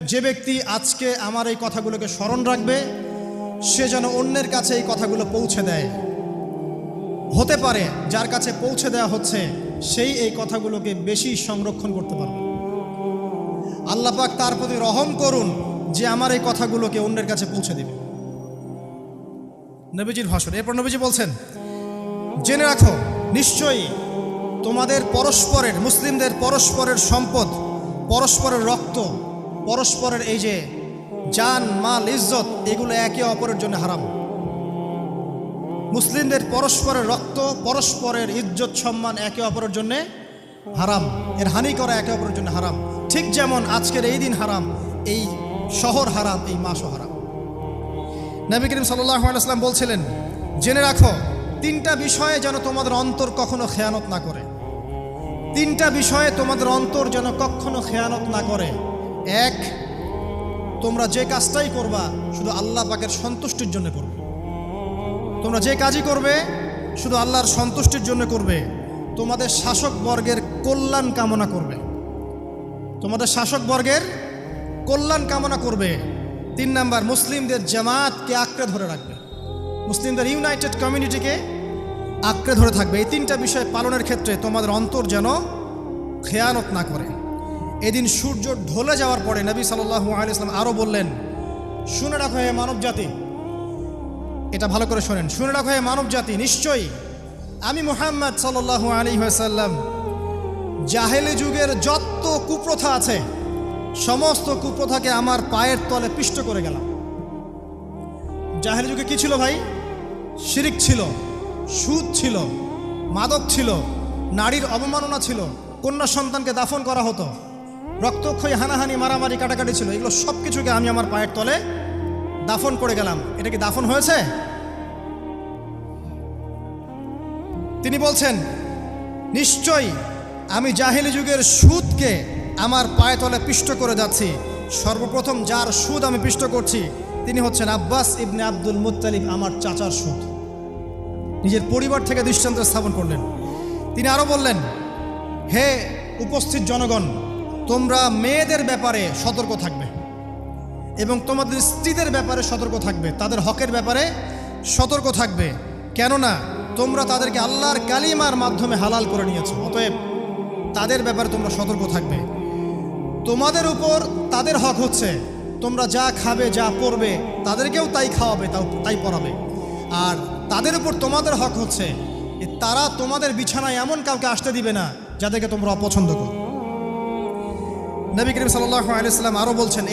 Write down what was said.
যে ব্যক্তি আজকে আমার এই কথাগুলোকে স্মরণ রাখবে সে যেন অন্যের কাছে এই কথাগুলো পৌঁছে দেয়। হতে পারে যার কাছে পৌঁছে দেওয়া হচ্ছে সেই এই কথাগুলোকে বেশি সংরক্ষণ করতে পারবে। আল্লাহ পাক তার প্রতি রহম করুন যে আমার এই কথাগুলোকে অন্যের কাছে পৌঁছে দেবে। নবীজির ভাষণ। এরপর নবীজি বলছেন, জেনে রাখো নিশ্চয়ই তোমাদের পরস্পরের, মুসলিমদের পরস্পরের সম্পদ, পরস্পরের রক্ত, পরস্পরের এই যে জান মাল ইজ্জত, এগুলো একে অপরের জন্য হারাম। মুসলিমদের পরস্পরের রক্ত, পরস্পরের ইজ্জত সম্মান একে অপরের জন্য হারাম। এর হানি করা একে অপরের জন্য হারাম। ঠিক যেমন আজকের এই দিন হারাম, এই শহর হারাম, এই মাসও হারাম। নবী করিম সাল্লাল্লাহু আলাইহি ওয়াসাল্লাম বলছিলেন, জেনে রাখো তিনটা বিষয়ে যেন তোমাদের অন্তর কখনো খেয়ানত না করে। তিনটা বিষয়ে তোমাদের অন্তর যেন কখনো খেয়ানত না করে। এক, তোমরা যে কাজটাই করবা শুধু আল্লাহ পাকের সন্তুষ্টির জন্য করবে। তোমরা যে কাজই করবে শুধু আল্লাহর সন্তুষ্টির জন্য করবে। তোমাদের শাসক বর্গের কল্যাণ কামনা করবে। তোমাদের শাসক বর্গের কল্যাণ কামনা করবে। 3 নাম্বার, মুসলিমদের জামাতকে আঁকড়ে ধরে রাখবে। মুসলিমদের ইউনাইটেড কমিউনিটিকে আঁকড়ে ধরে থাকবে। এই 3টা বিষয় পালনের ক্ষেত্রে তোমাদের অন্তর যেন খেয়ানত না করে। এদিন সূর্য ঢলে যাওয়ার পরে নবী সাল্লাল্লাহু আলাইহি ওয়াসাল্লাম আরও বললেন, শুনে রাখো হে মানব জাতি, এটা ভালো করে শোনেন, শুনে রাখো হে মানব জাতি, নিশ্চয়ই আমি মুহাম্মদ সাল্লাল্লাহু আলাইহি ওয়াসাল্লাম জাহেলি যুগের যত কুপ্রথা আছে সমস্ত কুপ্রথাকে আমার পায়ের তলে পিষ্ট করে গেলাম। জাহেলি যুগে কি ছিল ভাই? শিরিক ছিল, সুদ ছিল, মাদক ছিল, নারীর অবমাননা ছিল, কন্যা সন্তানকে দাফন করা হতো, রক্তক্ষয়ী হানাহানি মারামারি কাটাকাটি ছিল। এগুলো সব কিছুকে আমি আমার পায়ের তলে দাফন করে গেলাম। এটা কি দাফন হয়েছে? তিনি বলছেন, নিশ্চয়ই আমি জাহেলি যুগের সুদকে আমার পায়ে তলে পিষ্ট করে যাচ্ছি। সর্বপ্রথম যার সুদ আমি পিষ্ট করছি তিনি হচ্ছেন আব্বাস ইবনে আব্দুল মুত্তালিব, আমার চাচার সুদ। নিজের পরিবার থেকে দৃষ্টান্ত স্থাপন করলেন। তিনি আরও বললেন, হে উপস্থিত জনগণ, তোমরা মেয়েদের ব্যাপারে সতর্ক থাকবে এবং তোমাদের স্ত্রীদের ব্যাপারে সতর্ক থাকবে, তাদের হকের ব্যাপারে সতর্ক থাকবে, কেননা তোমরা তাদেরকে আল্লাহর কালিমার মাধ্যমে হালাল করে নিয়েছো। অতএব তাদের ব্যাপারে তোমরা সতর্ক থাকবে। তোমাদের উপর তাদের হক হচ্ছে তোমরা যা খাবে, যা পরবে, তাদেরকেও তাই খাওয়াবে, তাই পরাবে। আর তাদের উপর তোমাদের হক হচ্ছে তারা তোমাদের বিছানায় এমন কাউকে আসতে দিবে না যাদেরকে তোমরা অপছন্দ করো। নবী করিম সাল্লাল্লাহু আলাইহি ওয়াসাল্লাম আরও বলছেন,